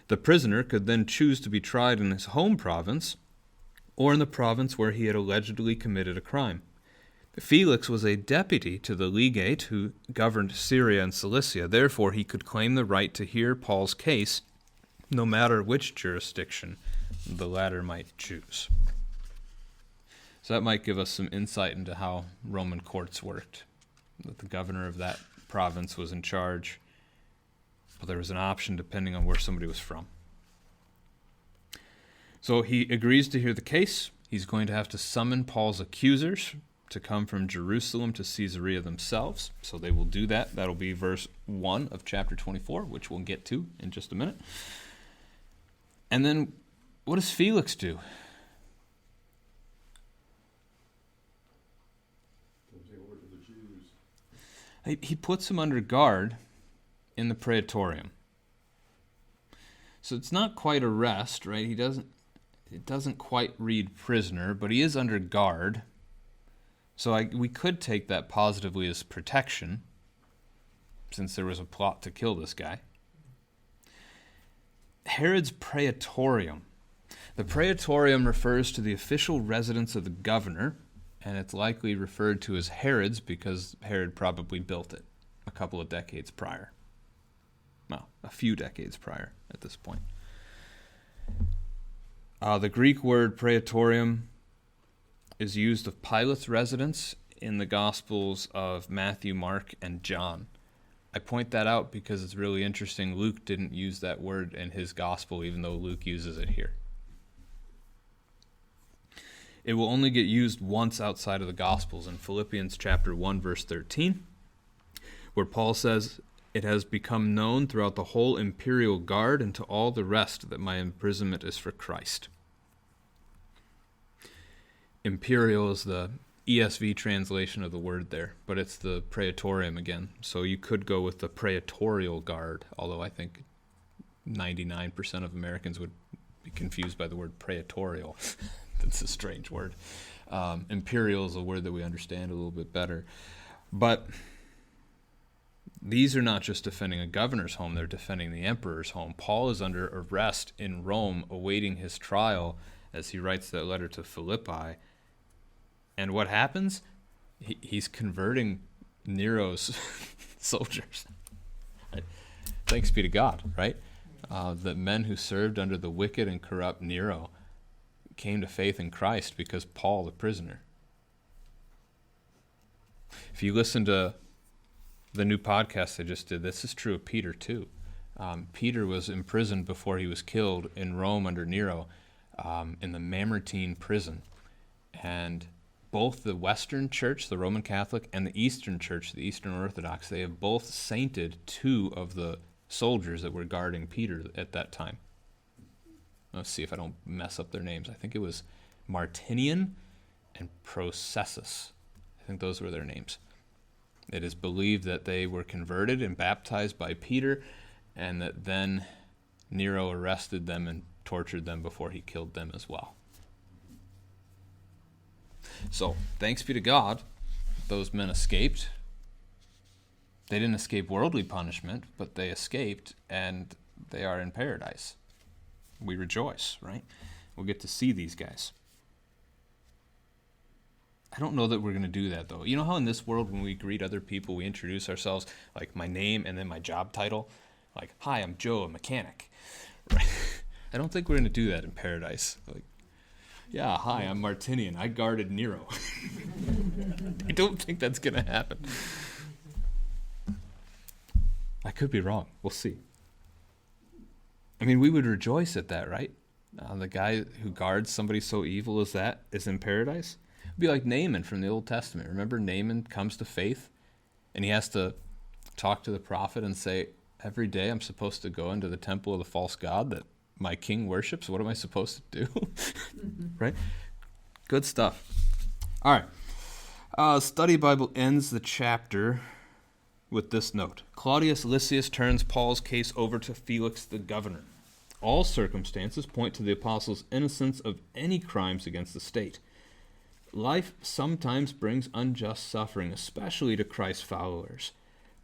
The prisoner could then choose to be tried in his home province or in the province where he had allegedly committed a crime. Felix was a deputy to the legate who governed Syria and Cilicia. Therefore, he could claim the right to hear Paul's case, no matter which jurisdiction the latter might choose. So that might give us some insight into how Roman courts worked. That the governor of that province was in charge, but there was an option depending on where somebody was from. So he agrees to hear the case. He's going to have to summon Paul's accusers to come from Jerusalem to Caesarea themselves. So they will do that. That'll be verse 1 of chapter 24, which we'll get to in just a minute. And then what does Felix do? He puts him under guard in the praetorium. So it's not quite arrest, right? it doesn't quite read prisoner, but he is under guard. So we could take that positively as protection, since there was a plot to kill this guy. Herod's praetorium. The praetorium refers to the official residence of the governor, and it's likely referred to as Herod's because Herod probably built it a couple of decades prior. Well, a few decades prior at this point. The Greek word praetorium is used of Pilate's residence in the Gospels of Matthew, Mark, and John. I point that out because it's really interesting. Luke didn't use that word in his Gospel, even though Luke uses it here. It will only get used once outside of the Gospels in Philippians chapter 1, verse 13, where Paul says, "It has become known throughout the whole imperial guard and to all the rest that my imprisonment is for Christ." Imperial is the ESV translation of the word there, but it's the praetorium again. So you could go with the praetorial guard, although I think 99% of Americans would be confused by the word praetorial. That's a strange word. Imperial is a word that we understand a little bit better. But these are not just defending a governor's home, they're defending the emperor's home. Paul is under arrest in Rome, awaiting his trial as he writes that letter to Philippi. And what happens? He's converting Nero's soldiers. Right? Thanks be to God, right? The men who served under the wicked and corrupt Nero came to faith in Christ because Paul, the prisoner. If you listen to the new podcast I just did, this is true of Peter too. Peter was imprisoned before he was killed in Rome under Nero, in the Mamertine prison. And both the Western Church, the Roman Catholic, and the Eastern Church, the Eastern Orthodox, they have both sainted two of the soldiers that were guarding Peter at that time. Let's see if I don't mess up their names. I think it was Martinian and Processus. I think those were their names. It is believed that they were converted and baptized by Peter, and that then Nero arrested them and tortured them before he killed them as well. So, thanks be to God, those men escaped. They didn't escape worldly punishment, but they escaped, and they are in paradise. We rejoice, right? We'll get to see these guys. I don't know that we're going to do that, though. You know how in this world, when we greet other people, we introduce ourselves, like my name and then my job title? Like, hi, I'm Joe, a mechanic. Right? I don't think we're going to do that in paradise. Like, yeah, hi, I'm Martinian. I guarded Nero. I don't think that's going to happen. I could be wrong. We'll see. I mean, we would rejoice at that, right? The guy who guards somebody so evil as that is in paradise. It'd be like Naaman from the Old Testament. Remember, Naaman comes to faith, and he has to talk to the prophet and say, every day I'm supposed to go into the temple of the false god that my king worships. What am I supposed to do? Right? Good stuff. All right. Study Bible ends the chapter with this note. Claudius Lysias turns Paul's case over to Felix the governor. All circumstances point to the apostle's innocence of any crimes against the state. Life sometimes brings unjust suffering, especially to Christ's followers.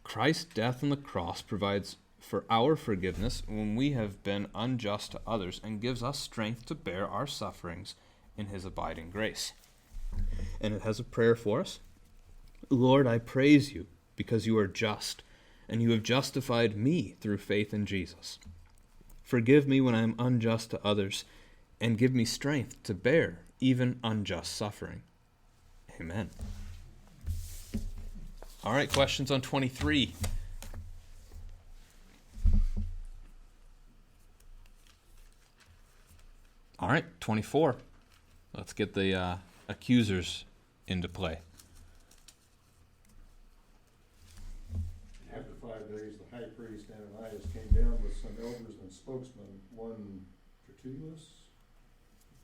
Christ's death on the cross provides for our forgiveness when we have been unjust to others and gives us strength to bear our sufferings in his abiding grace. And it has a prayer for us. Lord, I praise you because you are just, and you have justified me through faith in Jesus. Forgive me when I am unjust to others, and give me strength to bear even unjust suffering. Amen. All right, questions on 23. All right, 24. Let's get the accusers into play. After 5 days, the high priest Ananias came down with some elders and spokesmen, one Tertullus,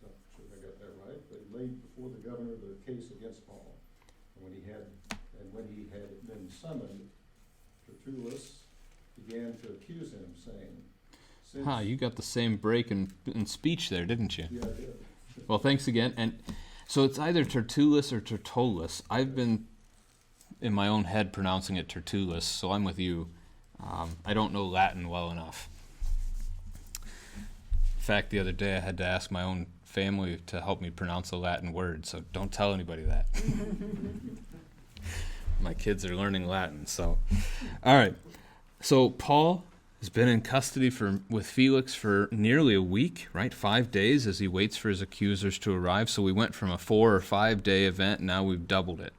not sure if I got that right, but he laid before the governor the case against Paul. And when he had been summoned, Tertullus began to accuse him, saying, You got the same break in speech there, didn't you? Yeah, I did. Well, thanks again. And so it's either Tertullus or Tertullus. I've been in my own head pronouncing it Tertullus, so I'm with you. I don't know Latin well enough. In fact, the other day I had to ask my own family to help me pronounce a Latin word, so don't tell anybody that. My kids are learning Latin, so. All right. So Paul has been in custody with Felix for nearly a week, right? 5 days as he waits for his accusers to arrive. So we went from a 4 or 5 day event, now we've doubled it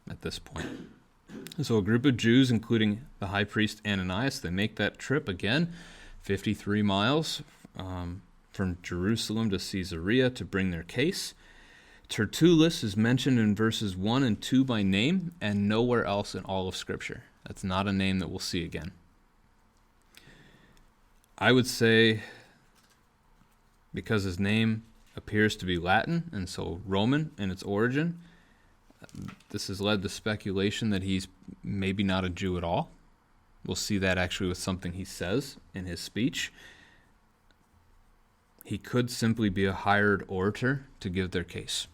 at this point. So a group of Jews, including the high priest Ananias, they make that trip again, 53 miles from Jerusalem to Caesarea to bring their case. Tertullus is mentioned in verses 1 and 2 by name and nowhere else in all of Scripture. That's not a name that we'll see again. I would say because his name appears to be Latin and so Roman in its origin, this has led to speculation that he's maybe not a Jew at all. We'll see that actually with something he says in his speech. He could simply be a hired orator to give their case.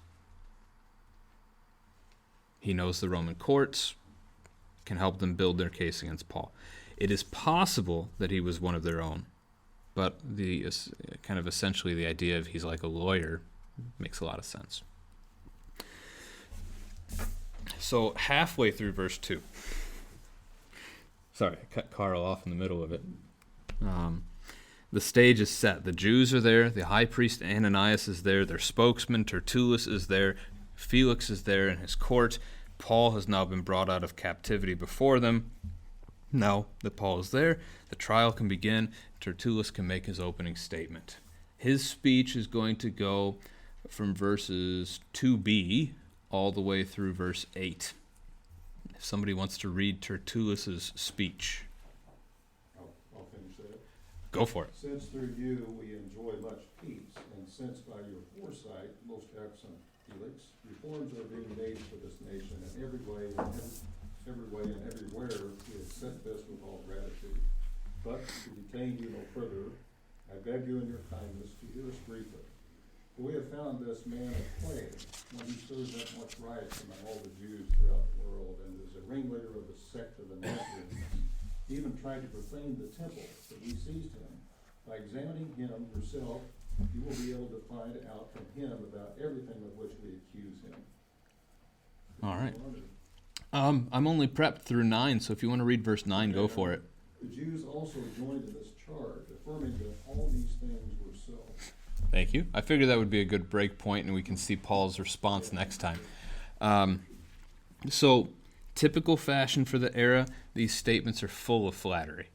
He knows the Roman courts, can help them build their case against Paul. It is possible that he was one of their own, but the kind of essentially the idea of he's like a lawyer makes a lot of sense. So halfway through verse 2. Sorry, I cut Carl off in the middle of it. The stage is set. The Jews are there. The high priest Ananias is there. Their spokesman Tertullus is there. Felix is there in his court. Paul has now been brought out of captivity before them. Now that Paul is there, the trial can begin. Tertullus can make his opening statement. His speech is going to go from verses 2b all the way through verse 8. If somebody wants to read Tertullus's speech, I'll finish that. go for it. Since through you we enjoy much peace, and since by your foresight, most excellent Felix, reforms are being made for this nation in every way and everywhere, we accept this with all gratitude. But to detain you no further, I beg you in your kindness to hear us briefly. For we have found this man of plague, one who stirs up much riots among all the Jews throughout the world, and is a ringleader of the sect of the Nazarenes. He even tried to profane the temple, but we seized him. By examining him yourself, you will be able to find out from him about everything of which we accuse him. All right. I'm only prepped through 9, so if you want to read verse 9, go for it. The Jews also joined in this charge, affirming that all these things were so. Thank you. I figured that would be a good break point, and we can see Paul's response next time. So, typical fashion for the era, these statements are full of flattery.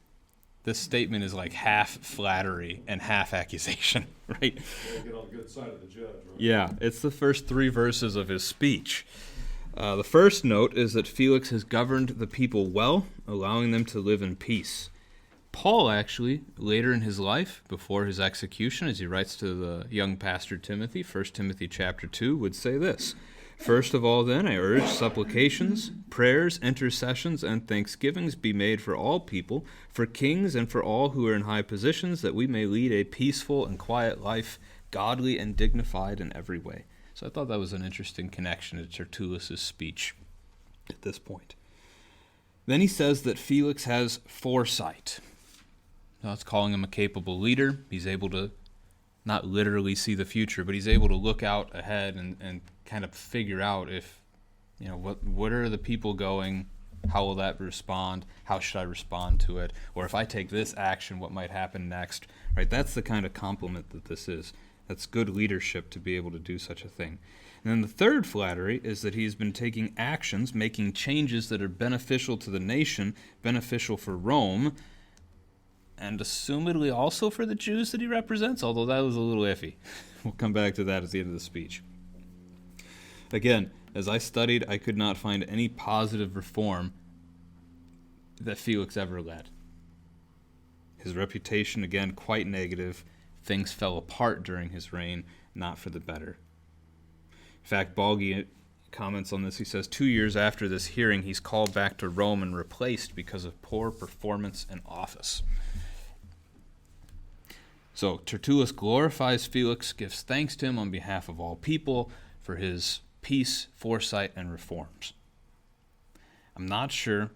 This statement is like half flattery and half accusation, right? They get on the good side of the judge, right? Yeah, it's the first 3 verses of his speech. The first note is that Felix has governed the people well, allowing them to live in peace. Paul actually, later in his life, before his execution, as he writes to the young pastor Timothy, 1 Timothy chapter 2, would say this: First of all, then, I urge supplications, prayers, intercessions, and thanksgivings be made for all people, for kings and for all who are in high positions, that we may lead a peaceful and quiet life, godly and dignified in every way. So I thought that was an interesting connection to Tertullus's speech at this point. Then he says that Felix has foresight. Now it's calling him a capable leader. He's able to not literally see the future, but he's able to look out ahead and kind of figure out if, what are the people going, how will that respond, how should I respond to it, or if I take this action, what might happen next, right? That's the kind of compliment that this is. That's good leadership to be able to do such a thing. And then the third flattery is that he's been taking actions, making changes that are beneficial to the nation, beneficial for Rome, and assumedly also for the Jews that he represents, although that was a little iffy. We'll come back to that at the end of the speech. Again, as I studied, I could not find any positive reform that Felix ever led. His reputation, again, quite negative. Things fell apart during his reign, not for the better. In fact, Balgi comments on this. He says, 2 years after this hearing, he's called back to Rome and replaced because of poor performance in office. So Tertullus glorifies Felix, gives thanks to him on behalf of all people for his peace, foresight, and reforms. I'm not sure,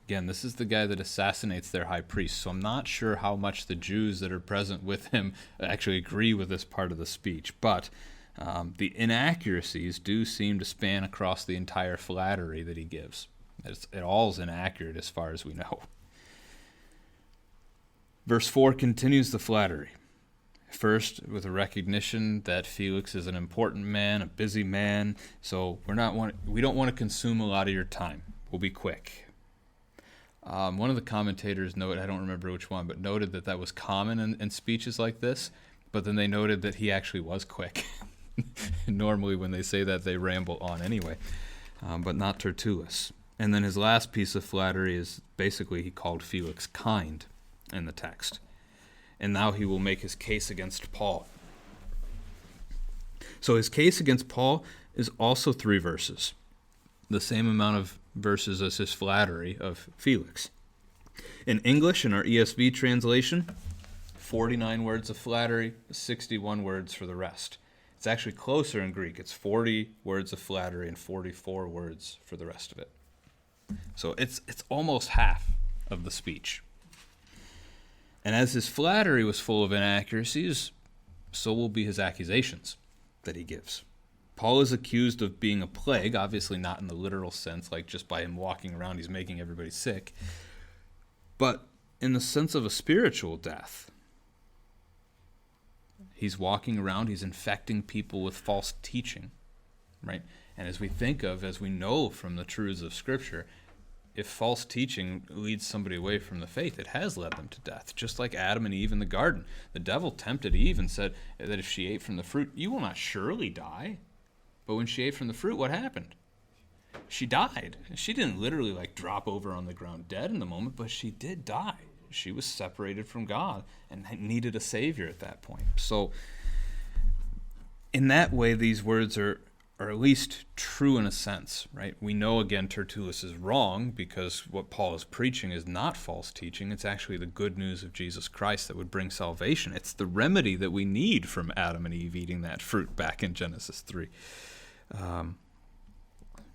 again, this is the guy that assassinates their high priest, so I'm not sure how much the Jews that are present with him actually agree with this part of the speech, but the inaccuracies do seem to span across the entire flattery that he gives. It all is inaccurate as far as we know. Verse 4 continues the flattery. First, with a recognition that Felix is an important man, a busy man, so we don't want to consume a lot of your time. We'll be quick. One of the commentators noted, I don't remember which one, but noted that that was common in speeches like this, but then they noted that he actually was quick. Normally when they say that, they ramble on anyway, but not Tertullus. And then his last piece of flattery is basically he called Felix kind in the text. And now he will make his case against Paul. So his case against Paul is also 3 verses, the same amount of verses as his flattery of Felix. In English, in our ESV translation, 49 words of flattery, 61 words for the rest. It's actually closer in Greek. It's 40 words of flattery and 44 words for the rest of it. So it's almost half of the speech. And as his flattery was full of inaccuracies, so will be his accusations that he gives. Paul is accused of being a plague, obviously not in the literal sense, like just by him walking around he's making everybody sick, but in the sense of a spiritual death. He's walking around, he's infecting people with false teaching, right? And as we know from the truths of Scripture, if false teaching leads somebody away from the faith, it has led them to death, just like Adam and Eve in the garden. The devil tempted Eve and said that if she ate from the fruit, you will not surely die. But when she ate from the fruit, what happened? She died. She didn't literally drop over on the ground dead in the moment, but she did die. She was separated from God and needed a Savior at that point. So in that way, these words are at least true in a sense, right? We know, again, Tertullus is wrong because what Paul is preaching is not false teaching. It's actually the good news of Jesus Christ that would bring salvation. It's the remedy that we need from Adam and Eve eating that fruit back in Genesis 3.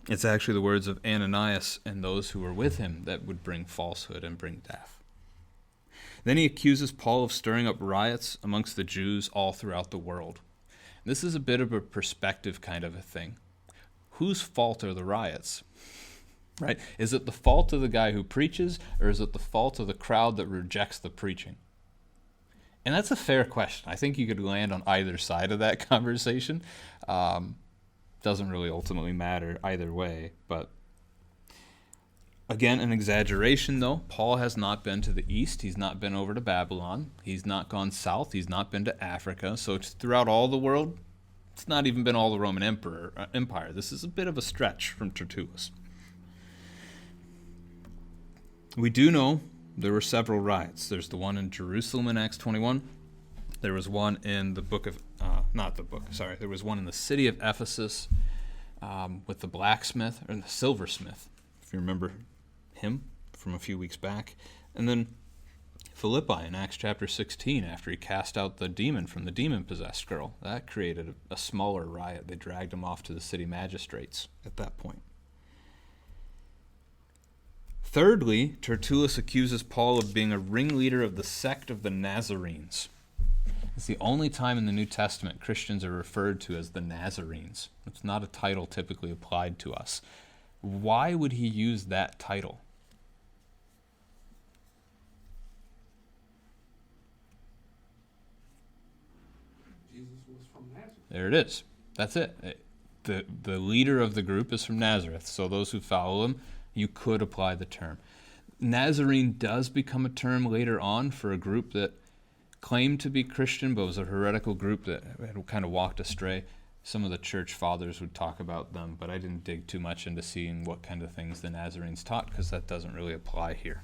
It's actually the words of Ananias and those who were with him that would bring falsehood and bring death. Then he accuses Paul of stirring up riots amongst the Jews all throughout the world. This is a bit of a perspective kind of a thing. Whose fault are the riots? Right? Is it the fault of the guy who preaches, or is it the fault of the crowd that rejects the preaching? And that's a fair question. I think you could land on either side of that conversation. Doesn't really ultimately matter either way, but again, an exaggeration though. Paul has not been to the east. He's not been over to Babylon. He's not gone south. He's not been to Africa. So it's throughout all the world. It's not even been all the Roman Empire. This is a bit of a stretch from Tertullus. We do know there were several riots. There's the one in Jerusalem in Acts 21. There was one in the there was one in the city of Ephesus with the blacksmith, or the silversmith, if you remember him from a few weeks back. And then Philippi in Acts chapter 16, after he cast out the demon from the demon-possessed girl. That created a smaller riot. They dragged him off to the city magistrates at that point. Thirdly, Tertullus accuses Paul of being a ringleader of the sect of the Nazarenes. It's the only time in the New Testament Christians are referred to as the Nazarenes. It's not a title typically applied to us. Why would he use that title? Jesus was from Nazareth. There it is. That's it. The leader of the group is from Nazareth, so those who follow him, you could apply the term. Nazarene does become a term later on for a group that claimed to be Christian, but was a heretical group that had kind of walked astray. Some of the church fathers would talk about them, but I didn't dig too much into seeing what kind of things the Nazarenes taught, because that doesn't really apply here.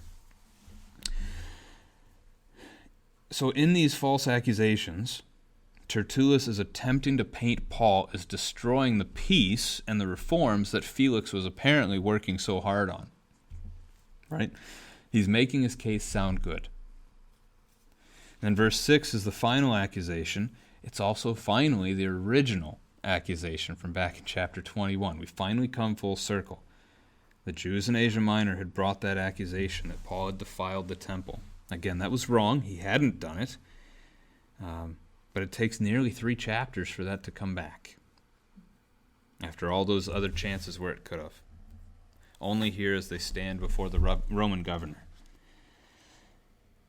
So in these false accusations, Tertullus is attempting to paint Paul as destroying the peace and the reforms that Felix was apparently working so hard on. Right? He's making his case sound good. Then verse 6 is the final accusation. It's also finally the original accusation from back in chapter 21. We finally come full circle. The Jews in Asia Minor had brought that accusation that Paul had defiled the temple. Again, that was wrong. He hadn't done it. But it takes nearly 3 chapters for that to come back, after all those other chances where it could have. Only here as they stand before the Roman governor.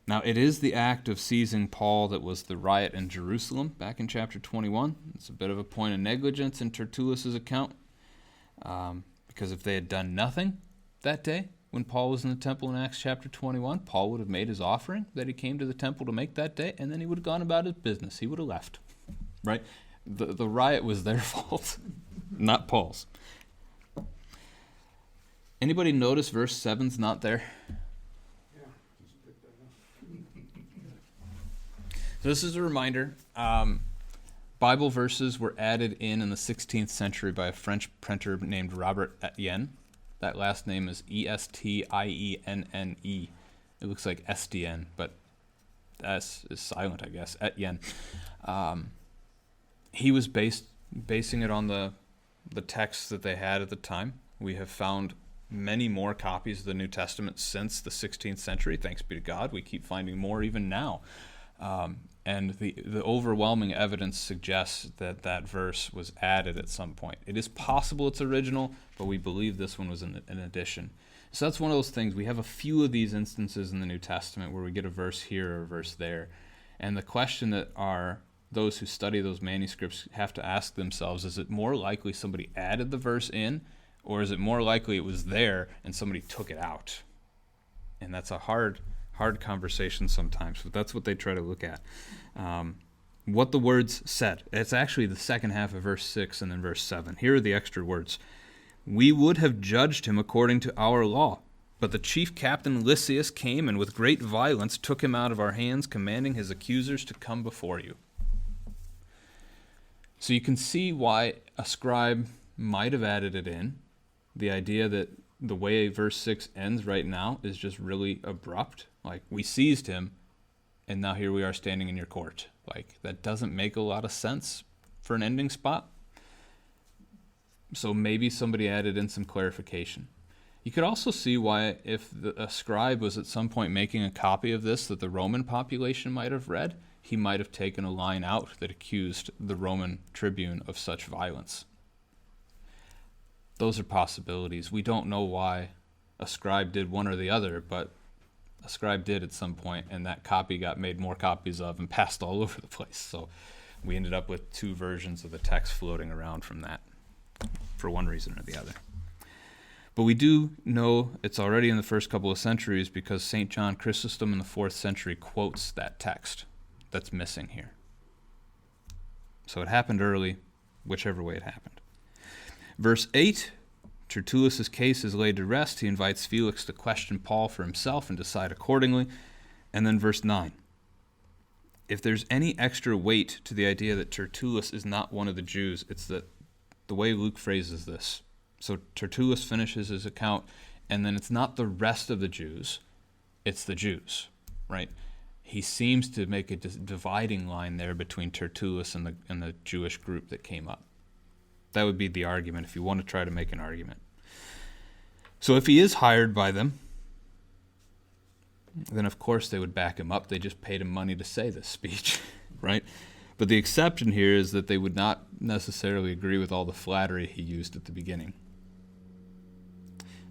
Now, it is the act of seizing Paul that was the riot in Jerusalem back in chapter 21. It's a bit of a point of negligence in Tertullus's account, because if they had done nothing that day when Paul was in the temple in Acts chapter 21, Paul would have made his offering that he came to the temple to make that day, and then he would have gone about his business. He would have left, right? The riot was their fault, not Paul's. Anybody notice verse 7's not there? Yeah, just pick that up. So this is a reminder. Bible verses were added in the 16th century by a French printer named Robert Etienne. That last name is Estienne. It looks like SDN, but S is silent, I guess. Etienne. He was basing it on the texts that they had at the time. We have found many more copies of the New Testament since the 16th century. Thanks be to God. We keep finding more even now. And the overwhelming evidence suggests that that verse was added at some point. It is possible it's original, but we believe this one was an addition. So that's one of those things. We have a few of these instances in the New Testament where we get a verse here or a verse there. And the question that those who study those manuscripts have to ask themselves, is it more likely somebody added the verse in, or is it more likely it was there and somebody took it out? And that's a hard conversation sometimes, but that's what they try to look at. What the words said. It's actually the second half of verse 6 and then verse 7. Here are the extra words. We would have judged him according to our law, but the chief captain Lysias came and with great violence took him out of our hands, commanding his accusers to come before you. So you can see why a scribe might have added it in. The idea that the way verse 6 ends right now is just really abrupt. Like, we seized him, and now here we are standing in your court. Like, that doesn't make a lot of sense for an ending spot. So maybe somebody added in some clarification. You could also see why, if a scribe was at some point making a copy of this that the Roman population might have read, he might have taken a line out that accused the Roman tribune of such violence. Those are possibilities. We don't know why a scribe did one or the other, but a scribe did at some point, and that copy got made more copies of and passed all over the place. So we ended up with 2 versions of the text floating around from that, for one reason or the other. But we do know it's already in the first couple of centuries because St. John Chrysostom in the 4th century quotes that text that's missing here. So it happened early, whichever way it happened. Verse 8, Tertullus's case is laid to rest. He invites Felix to question Paul for himself and decide accordingly. And then verse 9. If there's any extra weight to the idea that Tertullus is not one of the Jews, it's that the way Luke phrases this. So Tertullus finishes his account, and then it's not the rest of the Jews, it's the Jews, right? He seems to make a dividing line there between Tertullus and the Jewish group that came up. That would be the argument if you want to try to make an argument. So if he is hired by them, then of course they would back him up. They just paid him money to say this speech, right? But the exception here is that they would not necessarily agree with all the flattery he used at the beginning.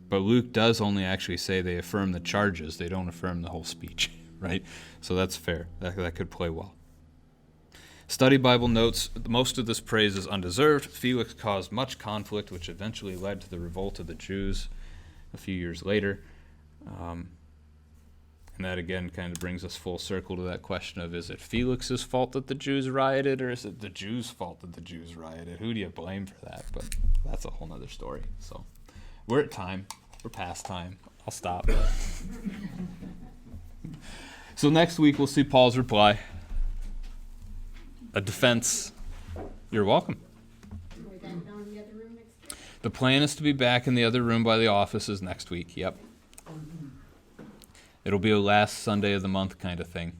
But Luke does only actually say they affirm the charges. They don't affirm the whole speech, right? So that's fair. That could play well. Study Bible notes, most of this praise is undeserved. Felix caused much conflict, which eventually led to the revolt of the Jews a few years later. And that again kind of brings us full circle to that question of, is it Felix's fault that the Jews rioted, or is it the Jews' fault that the Jews rioted? Who do you blame for that? But that's a whole nother story. So we're at time. We're past time. I'll stop. So next week we'll see Paul's reply. A defense. You're welcome. We're back down in the other room next week? The plan is to be back in the other room by the offices next week. Yep. It'll be a last Sunday of the month kind of thing.